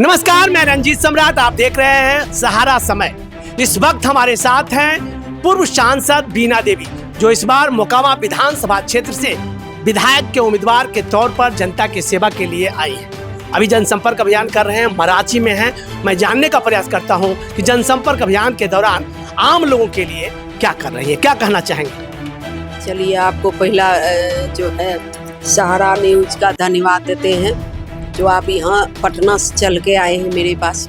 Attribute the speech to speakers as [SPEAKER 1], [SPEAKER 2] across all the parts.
[SPEAKER 1] नमस्कार, मैं रंजीत सम्राट, आप देख रहे हैं सहारा समय। इस वक्त हमारे साथ हैं पूर्व सांसद बीना देवी, जो इस बार मोकामा विधानसभा क्षेत्र से विधायक के उम्मीदवार के तौर पर जनता की सेवा के लिए आई है। अभी जनसंपर्क अभियान कर रहे हैं, मराची में हैं। मैं जानने का प्रयास करता हूं कि जनसंपर्क अभियान के दौरान आम लोगों के लिए क्या कर रही है, क्या कहना चाहेंगे।
[SPEAKER 2] चलिए, आपको पहला जो है सहारा न्यूज का धन्यवाद देते हैं, जो आप यहाँ पटना से चल के आए हैं मेरे पास।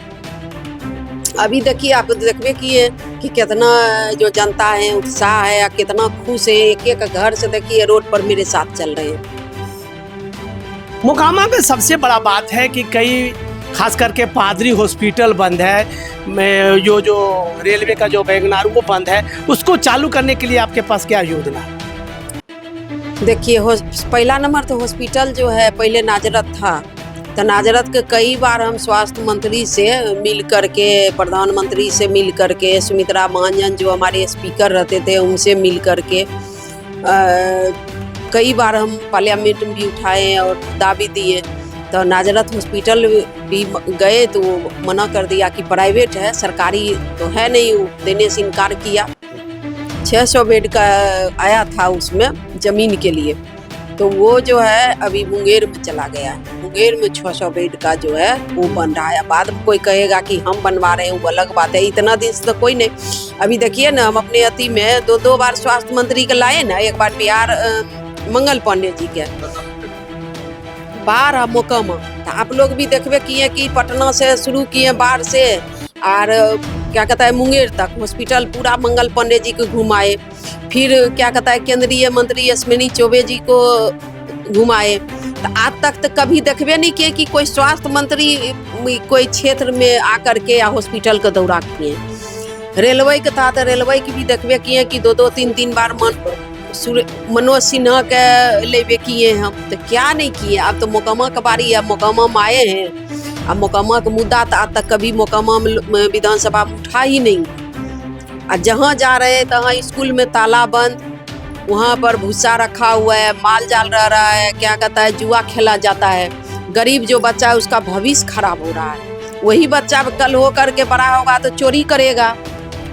[SPEAKER 2] अभी देखिए, आप देखबे किए कि कितना जो जनता है उत्साह है या कितना खुश है। एक एक घर से देखिए रोड पर मेरे साथ चल रहे हैं।
[SPEAKER 1] मोकामा में सबसे बड़ा बात है कि कई खास करके पादरी हॉस्पिटल बंद है, जो रेलवे का जो वैगनार वो बंद है, उसको चालू करने के लिए आपके पास क्या योजना है?
[SPEAKER 2] देखिए, पहला नंबर तो हॉस्पिटल जो है पहले नाजरत था, तो नाजरत के कई बार हम स्वास्थ्य मंत्री से मिल करके, प्रधानमंत्री से मिल करके, सुमित्रा महाजन जो हमारे स्पीकर रहते थे उनसे मिल करके कई बार हम पार्लियामेंट में भी उठाए और दावे दिए। तो नाजरत हॉस्पिटल भी गए तो मना कर दिया कि प्राइवेट है, सरकारी तो है नहीं, वो देने से इनकार किया। 600 बेड का आया था उसमें ज़मीन के लिए, तो वो जो है अभी मुंगेर में चला गया है। मुंगेर में 600 बेड का जो है वो बन रहा है। बाद में कोई कहेगा कि हम बनवा रहे हैं, वो अलग बात है। इतना दिन से तो कोई नहीं। अभी देखिए ना, हम अपने अति में दो बार स्वास्थ्य मंत्री के लाए ना, एक बार बिहार मंगल पांडे जी के, बाहर मोकामा। तो आप लोग भी देखबे किए कि पटना से शुरू किए, बाहर से और क्या कहता है मुंगेर तक हॉस्पिटल पूरा मंगल पांडे जी को घुमाए। फिर क्या कहता है केंद्रीय मंत्री अश्विनी चौबे जी को घुमाए। तो आज तक तो कभी देखबे नहीं किए कि कोई स्वास्थ्य मंत्री कोई क्षेत्र में आकर के या हॉस्पिटल का दौरा किए। रेलवे के था तो रेलवे की भी देखबे किए कि दो तीन बार मनोज सिन्हा के लेबे किए हम, तो क्या नहीं किए। अब तो मोकामा का बारी है, मोकामा में आए हैं। अब मोकामा का मुद्दा तो आज तक कभी मोकामा में विधानसभा में उठा ही नहीं। और जहाँ जा रहे हैं तहाँ स्कूल में ताला बंद, वहाँ पर भूसा रखा हुआ है, माल जाल रह रहा है, क्या कहता है जुआ खेला जाता है। गरीब जो बच्चा है उसका भविष्य खराब हो रहा है। वही बच्चा कल हो करके बड़ा होगा तो चोरी करेगा,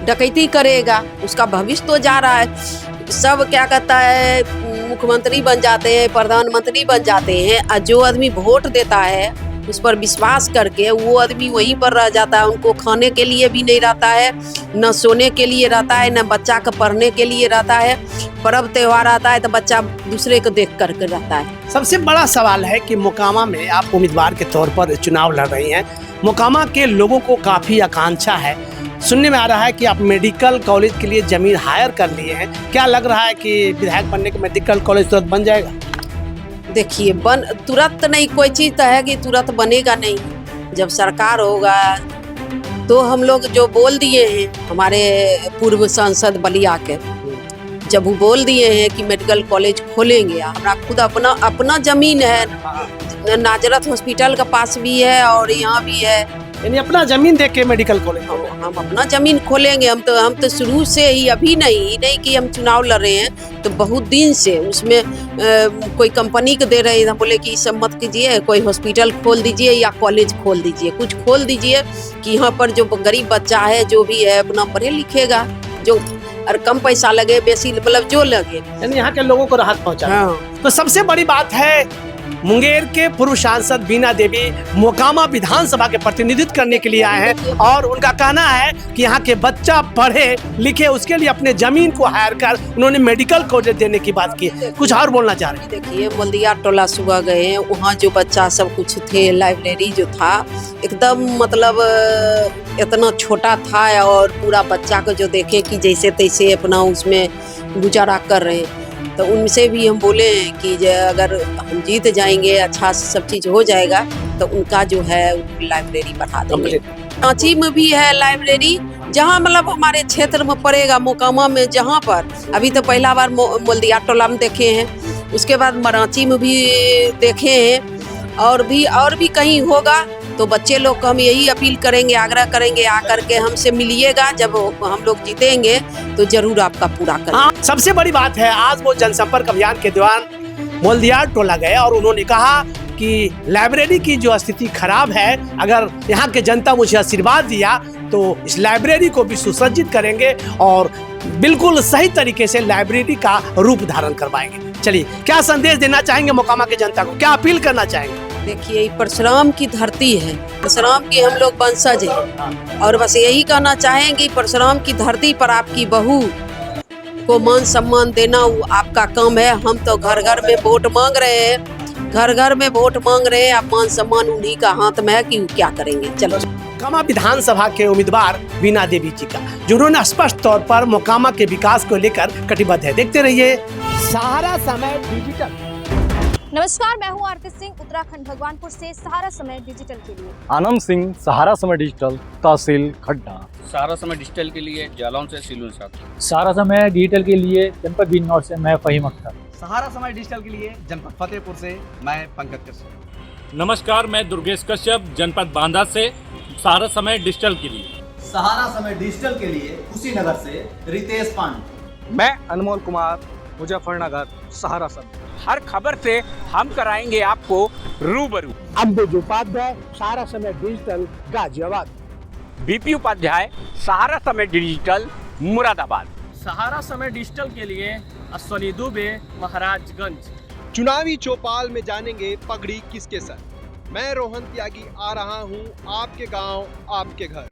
[SPEAKER 2] डकैती करेगा, उसका भविष्य तो जा रहा है। सब क्या कहता है मुख्यमंत्री बन जाते हैं, प्रधानमंत्री बन जाते हैं, और जो आदमी वोट देता है उस पर विश्वास करके वो आदमी वहीं पर रह जाता है। उनको खाने के लिए भी नहीं रहता है, न सोने के लिए रहता है, न बच्चा का पढ़ने के लिए रहता है। पर्व त्यौहार आता है तो बच्चा दूसरे को देख करके रहता है।
[SPEAKER 1] सबसे बड़ा सवाल है कि मोकामा में आप उम्मीदवार के तौर पर चुनाव लड़ रही हैं। मोकामा के लोगों को काफ़ी आकांक्षा है। सुनने में आ रहा है कि आप मेडिकल कॉलेज के लिए ज़मीन हायर कर लिए हैं। क्या लग रहा है कि विधायक बनने के मेडिकल कॉलेज तुरंत बन जाएगा?
[SPEAKER 2] देखिए, तुरंत नहीं, कोई चीज़ तो है कि तुरंत बनेगा नहीं। जब सरकार होगा तो हम लोग जो बोल दिए हैं, हमारे पूर्व सांसद बलिया के, जब वो बोल दिए हैं कि मेडिकल कॉलेज खोलेंगे, हमारा खुद अपना ज़मीन है, नाजरत हॉस्पिटल के पास भी है और यहाँ भी है।
[SPEAKER 1] यानी अपना जमीन देख के मेडिकल कॉलेज
[SPEAKER 2] हम अपना जमीन खोलेंगे। हम तो शुरू से ही, अभी नहीं कि हम चुनाव लड़ रहे हैं, तो बहुत दिन से उसमें कोई कंपनी को दे रहे हैं। हम बोले कि सब मत कीजिए, कोई हॉस्पिटल खोल दीजिए या कॉलेज खोल दीजिए, कुछ खोल दीजिए कि यहाँ पर जो गरीब बच्चा है जो भी है अपना पढ़े लिखेगा, जो और कम पैसा लगे बेसी मतलब जो लगे,
[SPEAKER 1] यानी यहाँ के लोगों को राहत पहुँचा।
[SPEAKER 2] हाँ।
[SPEAKER 1] तो सबसे बड़ी बात है, मुंगेर के पूर्व सांसद बीना देवी मोकामा विधानसभा के प्रतिनिधित्व करने के लिए आए हैं और उनका कहना है कि यहाँ के बच्चा पढ़े लिखे, उसके लिए अपने जमीन को हायर कर उन्होंने मेडिकल कॉलेज देने की बात की। कुछ और बोलना चाह रहे हैं?
[SPEAKER 2] देखिए, मल्दिया टोला सुबह गए हैं, वहाँ जो बच्चा सब कुछ थे, लाइब्रेरी जो था एकदम मतलब इतना छोटा था, और पूरा बच्चा को जो देखे कि जैसे तैसे अपना उसमें गुजारा कर रहे हैं। तो उनसे भी हम बोले कि अगर हम जीत जाएंगे, अच्छा सब चीज़ हो जाएगा, तो उनका जो है लाइब्रेरी बढ़ा देंगे। रांची में भी है लाइब्रेरी, जहाँ मतलब हमारे क्षेत्र में पड़ेगा, मोकामा में, जहाँ पर अभी तो पहला बार मोल्दिया टोला में देखे हैं, उसके बाद मराठी में भी देखे हैं, और भी कहीं होगा। तो बच्चे लोग को हम यही अपील करेंगे, आग्रह करेंगे, आकर के हमसे मिलिएगा। जब हम लोग जीतेंगे तो जरूर आपका पूरा करेंगे।
[SPEAKER 1] हाँ, सबसे बड़ी बात है, आज वो जनसंपर्क अभियान के दौरान मोल्दिया टोला गए और उन्होंने कहा कि लाइब्रेरी की जो स्थिति खराब है, अगर यहाँ के जनता मुझे आशीर्वाद दिया तो इस लाइब्रेरी को भी सुसज्जित करेंगे और बिल्कुल सही तरीके से लाइब्रेरी का रूप धारण करवाएंगे। चलिए, क्या संदेश देना चाहेंगे मोकामा के जनता को, क्या अपील करना चाहेंगे?
[SPEAKER 2] देखिए, परशुराम की धरती है, परशुराम की हम लोग वंशज हैं और बस यही कहना चाहेंगे, परशुराम की धरती पर आपकी बहू को मान सम्मान देना वो आपका काम है। हम तो घर घर में वोट मांग रहे हैं, घर घर में वोट मांग रहे हैं, आप मान सम्मान उन्हीं का हाथ में है कि वो क्या करेंगे। चलो,
[SPEAKER 1] मोकामा विधानसभा के उम्मीदवार बीना देवी जी का, जिन्होंने स्पष्ट तौर पर मोकामा के विकास को लेकर कटिबद्ध है। देखते रहिए सहारा समय डिजिटल।
[SPEAKER 3] नमस्कार, मैं हूं आरती सिंह, उत्तराखंड भगवानपुर से सहारा समय डिजिटल के लिए।
[SPEAKER 4] आनंद सिंह, सहारा समय डिजिटल, तहसील खड्डा।
[SPEAKER 5] सहारा समय डिजिटल के लिए जालौन से सिलून साहब।
[SPEAKER 6] सहारा समय डिजिटल के लिए जनपद बिजनौर से मैं फहीम अख्तर।
[SPEAKER 7] सहारा समय डिजिटल के लिए जनपद फतेहपुर से मैं पंकज कश्यप।
[SPEAKER 8] नमस्कार, मैं दुर्गेश कश्यप, जनपद बांदा से सहारा समय डिजिटल के लिए।
[SPEAKER 9] सहारा समय डिजिटल के लिए कुशीनगर से रितेश पांडे।
[SPEAKER 7] मैं अनमोल कुमार, मुजफ्फरनगर, सहारा समय।
[SPEAKER 10] हर खबर से हम कराएंगे आपको रूबरू।
[SPEAKER 1] अम्बुज उपाध्याय, सहारा समय डिजिटल, गाजियाबाद।
[SPEAKER 10] बीपी उपाध्याय, सहारा समय डिजिटल, मुरादाबाद।
[SPEAKER 5] सहारा समय डिजिटल के लिए अश्वनी दुबे, महाराजगंज।
[SPEAKER 11] चुनावी चौपाल में जानेंगे पगड़ी किसके सर। मैं रोहन त्यागी आ रहा हूं आपके गांव आपके घर।